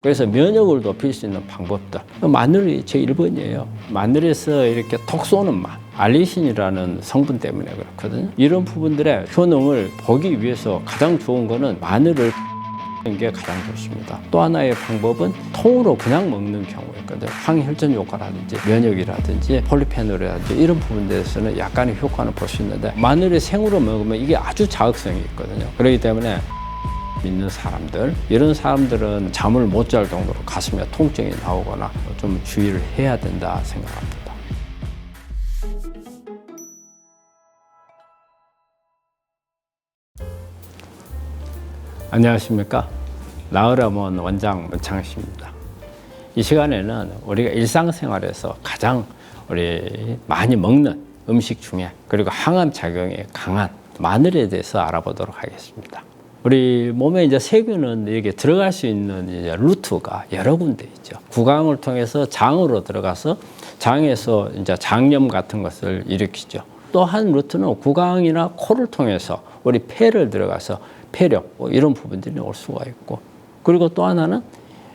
그래서 면역을 높일 수 있는 방법들. 마늘이 제 1번이에요. 마늘에서 이렇게 톡 쏘는 맛. 알리신이라는 성분 때문에 그렇거든요. 이런 부분들의 효능을 보기 위해서 가장 좋은 거는 마늘을 먹는 게 가장 좋습니다. 또 하나의 방법은 통으로 그냥 먹는 경우였거든요. 항혈전 효과라든지 면역이라든지 폴리페놀이라든지 이런 부분들에서는 약간의 효과는 볼 수 있는데 마늘을 생으로 먹으면 이게 아주 자극성이 있거든요. 그렇기 때문에 믿는 사람들, 이런 사람들은 잠을 못 잘 정도로 가슴에 통증이 나오거나 좀 주의를 해야 된다 생각합니다. 안녕하십니까? 나으라몬 원장 문창식입니다. 이 시간에는 우리가 일상생활에서 가장 우리 많이 먹는 음식 중에 그리고 항암 작용이 강한 마늘에 대해서 알아보도록 하겠습니다. 우리 몸에 이제 세균은 이게 들어갈 수 있는 이제 루트가 여러 군데 있죠. 구강을 통해서 장으로 들어가서 장에서 이제 장염 같은 것을 일으키죠. 또 한 루트는 구강이나 코를 통해서 우리 폐를 들어가서 폐렴 이런 부분들이 올 수가 있고, 그리고 또 하나는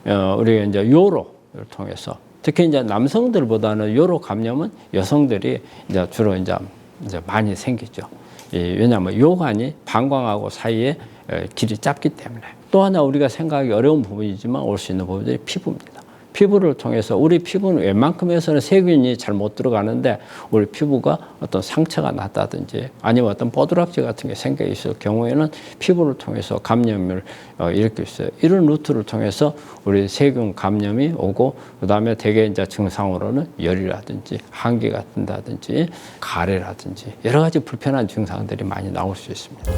우리가 이제 요로를 통해서 특히 이제 남성들보다는 요로 감염은 여성들이 이제 주로 이제 많이 생기죠. 왜냐하면 요관이 방광하고 사이에 길이 짧기 때문에. 또 하나 우리가 생각하기 어려운 부분이지만 올 수 있는 부분들이 피부입니다. 피부를 통해서 우리 피부는 웬만큼 해서는 세균이 잘 못 들어가는데 우리 피부가 어떤 상처가 났다든지 아니면 어떤 뽀드락지 같은 게 생겨 있을 경우에는 피부를 통해서 감염을 일으킬 수 있어요. 이런 루트를 통해서 우리 세균 감염이 오고, 그 다음에 대개 이제 증상으로는 열이라든지 한기가 든다든지 가래라든지 여러 가지 불편한 증상들이 많이 나올 수 있습니다.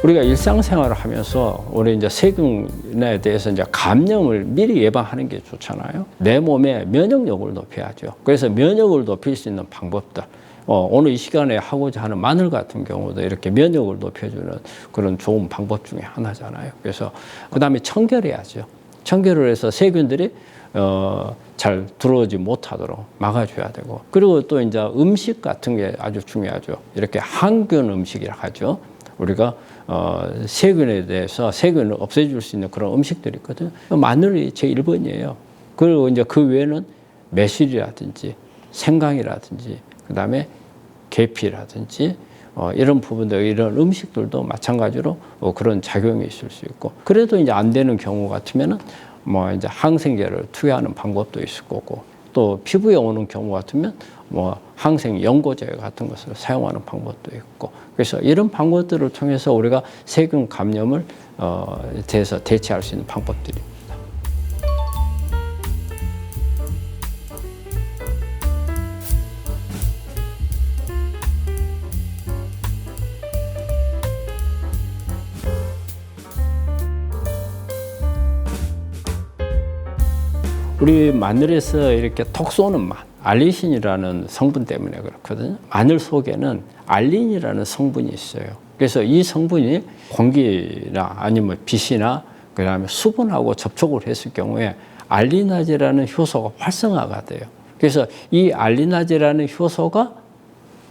우리가 일상생활을 하면서 우리 이제 세균에 대해서 이제 감염을 미리 예방하는 게 좋잖아요. 내 몸의 면역력을 높여야죠. 그래서 면역을 높일 수 있는 방법들. 오늘 이 시간에 하고자 하는 마늘 같은 경우도 이렇게 면역을 높여주는 그런 좋은 방법 중에 하나잖아요. 그래서 그 다음에 청결해야죠. 청결을 해서 세균들이 잘 들어오지 못하도록 막아줘야 되고, 그리고 또 이제 음식 같은 게 아주 중요하죠. 이렇게 항균 음식이라 하죠. 우리가 세균에 대해서 세균을 없애줄 수 있는 그런 음식들이 있거든요. 마늘이 제 1번이에요. 그리고 이제 그 외에는 매실이라든지 생강이라든지 그 다음에 계피라든지 이런 부분들, 이런 음식들도 마찬가지로 그런 작용이 있을 수 있고, 그래도 이제 안 되는 경우 같으면은 뭐 이제 항생제를 투여하는 방법도 있을 거고, 또 피부에 오는 경우 같으면 뭐 항생 연고제 같은 것을 사용하는 방법도 있고, 그래서 이런 방법들을 통해서 우리가 세균 감염을 대해서 대체할 수 있는 방법들입니다. 우리 마늘에서 이렇게 톡 쏘는 맛, 알리신이라는 성분 때문에 그렇거든요. 마늘 속에는 알린이라는 성분이 있어요. 그래서 이 성분이 공기나 아니면 빛이나 그다음에 수분하고 접촉을 했을 경우에 알리나제라는 효소가 활성화가 돼요. 그래서 이 알리나제라는 효소가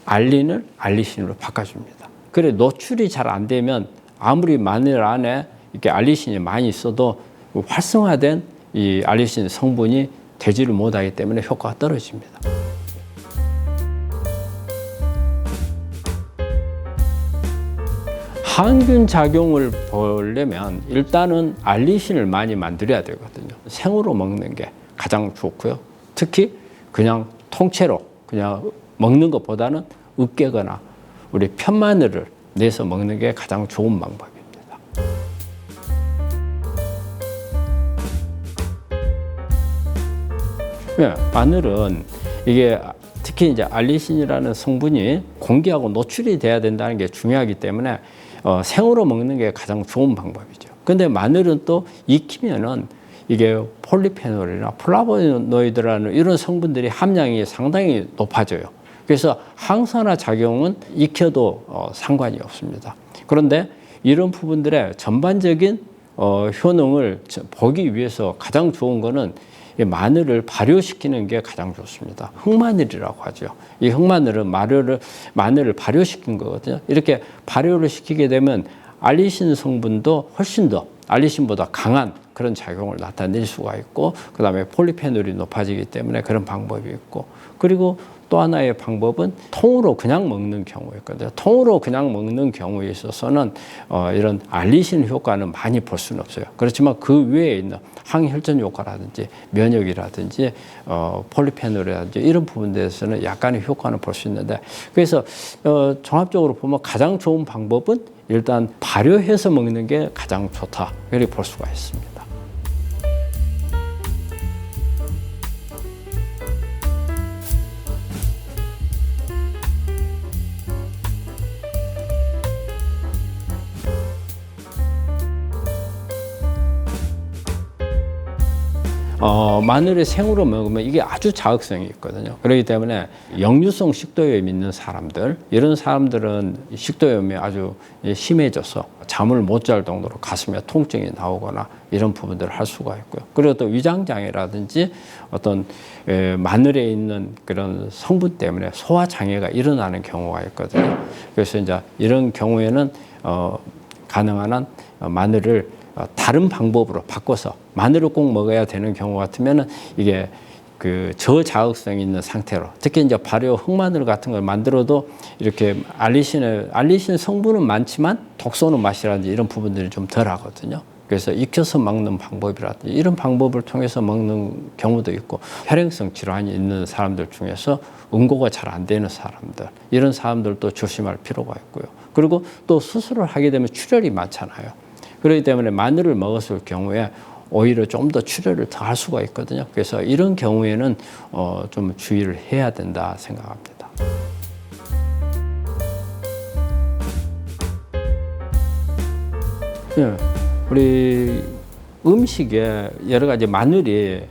알린을 알리신으로 바꿔줍니다. 그래 노출이 잘 안 되면 아무리 마늘 안에 이렇게 알리신이 많이 있어도 활성화된 이 알리신 성분이 되지를 못하기 때문에 효과가 떨어집니다. 항균 작용을 보려면 일단은 알리신을 많이 만들어야 되거든요. 생으로 먹는 게 가장 좋고요. 특히 그냥 통째로 그냥 먹는 것보다는 으깨거나 우리 편마늘을 내서 먹는 게 가장 좋은 방법입니다. 마늘은 이게 특히 이제 알리신이라는 성분이 공기하고 노출이 돼야 된다는 게 중요하기 때문에 생으로 먹는 게 가장 좋은 방법이죠. 근데 마늘은 또 익히면은 이게 폴리페놀이나 플라보노이드라는 이런 성분들이 함량이 상당히 높아져요. 그래서 항산화 작용은 익혀도 상관이 없습니다. 그런데 이런 부분들의 전반적인 효능을 보기 위해서 가장 좋은 거는 이 마늘을 발효시키는 게 가장 좋습니다. 흑마늘이라고 하죠. 이 흑마늘은 마늘을 발효시킨 거거든요. 이렇게 발효를 시키게 되면 알리신 성분도 훨씬 더 알리신보다 강한 그런 작용을 나타낼 수가 있고, 그 다음에 폴리페놀이 높아지기 때문에 그런 방법이 있고, 그리고 또 하나의 방법은 통으로 그냥 먹는 경우였거든요. 통으로 그냥 먹는 경우에 있어서는 이런 알리신 효과는 많이 볼 수는 없어요. 그렇지만 그 외에 있는 항혈전 효과라든지 면역이라든지 폴리페놀이라든지 이런 부분에서는 약간의 효과는 볼 수 있는데, 그래서 종합적으로 보면 가장 좋은 방법은 일단 발효해서 먹는 게 가장 좋다, 이렇게 볼 수가 있습니다. 마늘을 생으로 먹으면 이게 아주 자극성이 있거든요. 그렇기 때문에 역류성 식도염이 있는 사람들, 이런 사람들은 식도염이 아주 심해져서 잠을 못 잘 정도로 가슴에 통증이 나오거나 이런 부분들을 할 수가 있고요. 그리고 또 위장장애라든지 어떤 마늘에 있는 그런 성분 때문에 소화장애가 일어나는 경우가 있거든요. 그래서 이제 이런 경우에는 가능한 한 마늘을 다른 방법으로 바꿔서, 마늘을 꼭 먹어야 되는 경우 같으면은 이게 그 저자극성이 있는 상태로, 특히 이제 발효 흑마늘 같은 걸 만들어도 이렇게 알리신 성분은 많지만 독 쏘는 맛이라든지 이런 부분들이 좀 덜 하거든요. 그래서 익혀서 먹는 방법이라든지 이런 방법을 통해서 먹는 경우도 있고, 혈행성 질환이 있는 사람들 중에서 응고가 잘 안 되는 사람들, 이런 사람들도 조심할 필요가 있고요. 그리고 또 수술을 하게 되면 출혈이 많잖아요. 그렇기 때문에 마늘을 먹었을 경우에 오히려 좀 더 출혈을 더 할 수가 있거든요. 그래서 이런 경우에는 좀 주의를 해야 된다 생각합니다. 예, 우리 음식에 여러 가지 마늘이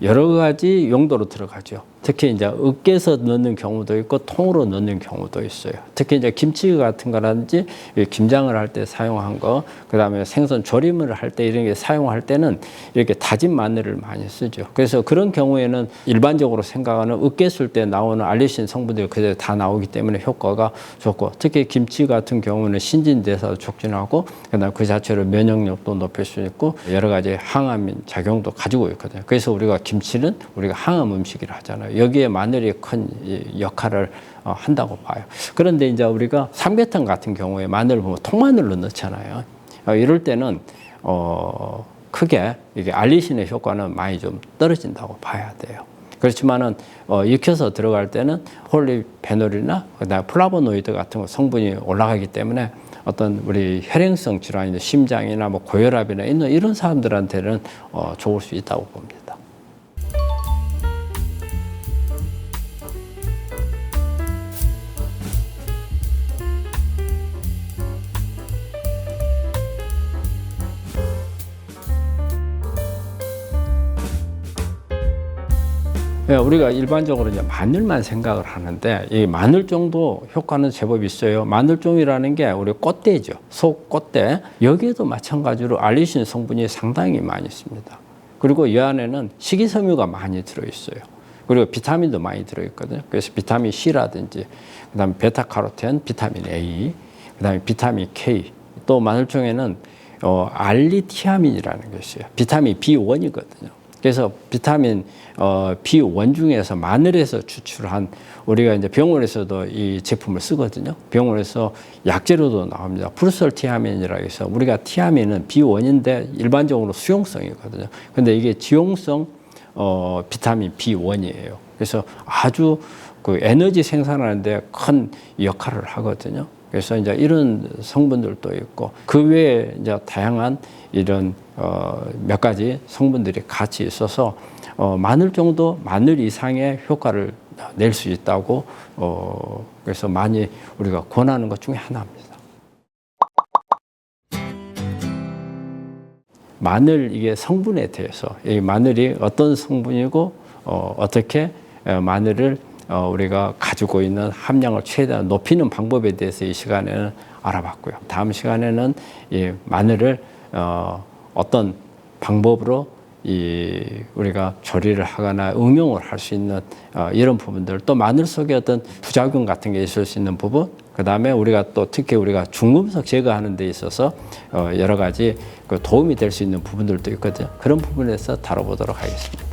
여러 가지 용도로 들어가죠. 특히 이제 으깨서 넣는 경우도 있고 통으로 넣는 경우도 있어요. 특히 이제 김치 같은 거라든지 김장을 할 때 사용한 거, 그다음에 생선 조림을 할 때 이런 게 사용할 때는 이렇게 다진 마늘을 많이 쓰죠. 그래서 그런 경우에는 일반적으로 생각하는 으깼을 때 나오는 알리신 성분들이 그대로 다 나오기 때문에 효과가 좋고, 특히 김치 같은 경우는 신진대사도 촉진하고, 그다음에 그 자체로 면역력도 높일 수 있고 여러 가지 항암 작용도 가지고 있거든요. 그래서 우리가 김치는 우리가 항암 음식이라 하잖아요. 여기에 마늘이 큰 역할을 한다고 봐요. 그런데 이제 우리가 삼계탕 같은 경우에 마늘을 보면 통마늘로 넣잖아요. 이럴 때는 크게 이게 알리신의 효과는 많이 좀 떨어진다고 봐야 돼요. 그렇지만은 익혀서 들어갈 때는 폴리페놀이나 그다음에 플라보노이드 같은 성분이 올라가기 때문에 어떤 우리 혈행성 질환이나 심장이나 뭐 고혈압이나 있는 이런 사람들한테는 좋을 수 있다고 봅니다. 우리가 일반적으로 이제 마늘만 생각을 하는데, 이 마늘 정도 효과는 제법 있어요. 마늘종이라는 게 우리 꽃대죠. 속 꽃대. 여기에도 마찬가지로 알리신 성분이 상당히 많이 있습니다. 그리고 이 안에는 식이섬유가 많이 들어있어요. 그리고 비타민도 많이 들어있거든요. 그래서 비타민 C라든지, 그 다음에 베타카로텐, 비타민 A, 그 다음에 비타민 K, 또 마늘종에는 알리티아민이라는 게 있어요. 비타민 B1이거든요. 그래서 비타민 B1 중에서 마늘에서 추출한, 우리가 이제 병원에서도 이 제품을 쓰거든요. 병원에서 약재로도 나옵니다. 프루설티아민이라고 해서, 우리가 티아민은 B1인데 일반적으로 수용성이거든요. 근데 이게 지용성 비타민 B1이에요. 그래서 아주 그 에너지 생산하는데 큰 역할을 하거든요. 그래서 이제 이런 성분들도 있고, 그 외에 이제 다양한 이런 몇 가지 성분들이 같이 있어서 마늘 정도, 마늘 이상의 효과를 낼 수 있다고 그래서 많이 우리가 권하는 것 중에 하나입니다. 마늘 이게 성분에 대해서, 이 마늘이 어떤 성분이고 어떻게 마늘을 우리가 가지고 있는 함량을 최대한 높이는 방법에 대해서 이 시간에는 알아봤고요. 다음 시간에는 이 마늘을 어떤 방법으로 우리가 조리를 하거나 응용을 할 수 있는 이런 부분들, 또 마늘 속에 어떤 부작용 같은 게 있을 수 있는 부분, 그 다음에 우리가 또 특히 우리가 중금속 제거하는 데 있어서 여러 가지 도움이 될 수 있는 부분들도 있거든요. 그런 부분에서 다뤄보도록 하겠습니다.